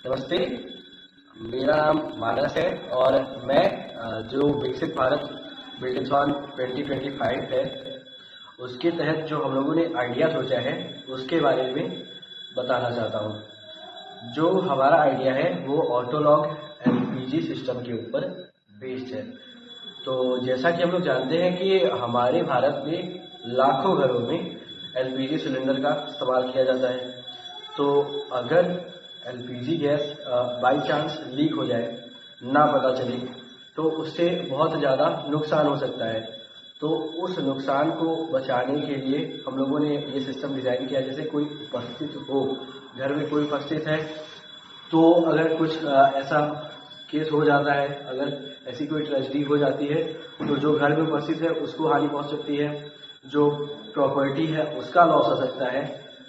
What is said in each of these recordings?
नमस्ते, मेरा नाम मानस है और मैं जो विकसित भारत बिल्डिंग 2025 है उसके तहत जो हम लोगों ने आइडिया सोचा है उसके बारे में बताना चाहता हूँ। जो हमारा आइडिया है वो ऑटोलॉग एलपीजी सिस्टम के ऊपर बेस्ड है। तो जैसा कि हम लोग जानते हैं कि हमारे भारत में लाखों घरों में एलपीजी सिलेंडर का इस्तेमाल किया जाता है। तो अगर LPG gas by chance leak हो जाए, ना पता चले, तो उससे बहुत ज़्यादा नुकसान हो सकता है। तो उस नुकसान को बचाने के लिए हम लोगों ने ये सिस्टम डिज़ाइन किया। जैसे कोई उपस्थित हो, घर में कोई उपस्थित है, तो अगर कुछ ऐसा केस हो जाता है, अगर ऐसी कोई ट्रेजेडी हो जाती है, तो जो घर में उपस्थित है उसको हानि पहुंच सकती है, जो प्रॉपर्टी है उसका लॉस हो सकता है।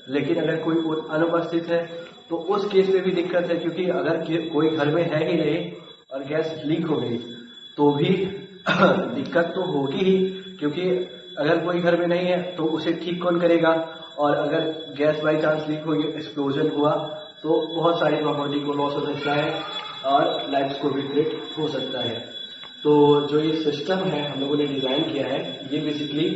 लेकिन अगर कोई अनुपस्थित है तो उस केस में भी दिक्कत है, क्योंकि अगर कोई घर में है ही नहीं और गैस लीक हो गई तो भी दिक्कत तो होगी ही, क्योंकि अगर कोई घर में नहीं है तो उसे ठीक कौन करेगा। और अगर गैस बाई चांस लीक हो गई, एक्सप्लोजन हुआ, तो बहुत सारी प्रॉपर्टी को लॉस हो सकता है और लाइफ्स को भी थ्रेट हो सकता है। तो जो ये सिस्टम है हम लोगों ने डिजाइन किया है, ये बेसिकली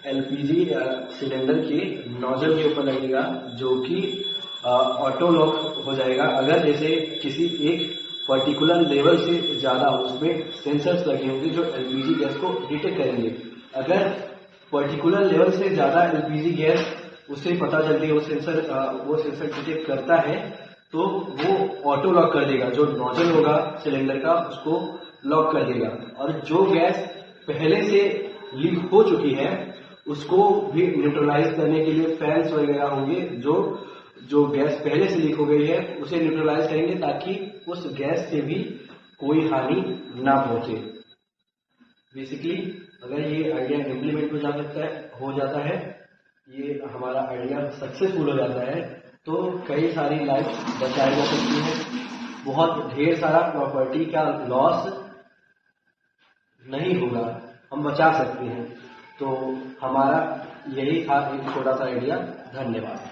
एलपीजी सिलेंडर के नोजल के ऊपर लगेगा, जो कि ऑटो लॉक हो जाएगा। अगर जैसे किसी एक पर्टिकुलर लेवल से ज़्यादा उसमें सेंसर्स लगे होंगे जो एलपीजी गैस को डिटेक्ट करेंगे। अगर पर्टिकुलर लेवल से ज़्यादा एलपीजी गैस उससे पता चलती है, वो सेंसर डिटेक्ट करता है, तो वो ऑटो लॉक कर देगा। जो नोजल होगा सिलेंडर का उसको लॉक कर देगा। और जो गैस पहले से लीक हो चुकी है उसको भी न्यूट्रलाइज करने के लिए फैंस वगैरह होंगे जो गैस पहले से लीक हो गई है उसे न्यूट्रलाइज करेंगे, ताकि उस गैस से भी कोई हानि ना पहुंचे। बेसिकली अगर ये आइडिया इम्प्लीमेंट हो जाता है, ये हमारा आइडिया सक्सेसफुल हो जाता है, तो कई सारी लाइफ बचाई जा सकती है, बहुत ढेर सारा प्रॉपर्टी का लॉस नहीं होगा, हम बचा सकते हैं। तो हमारा यही था एक छोटा सा आइडिया। धन्यवाद।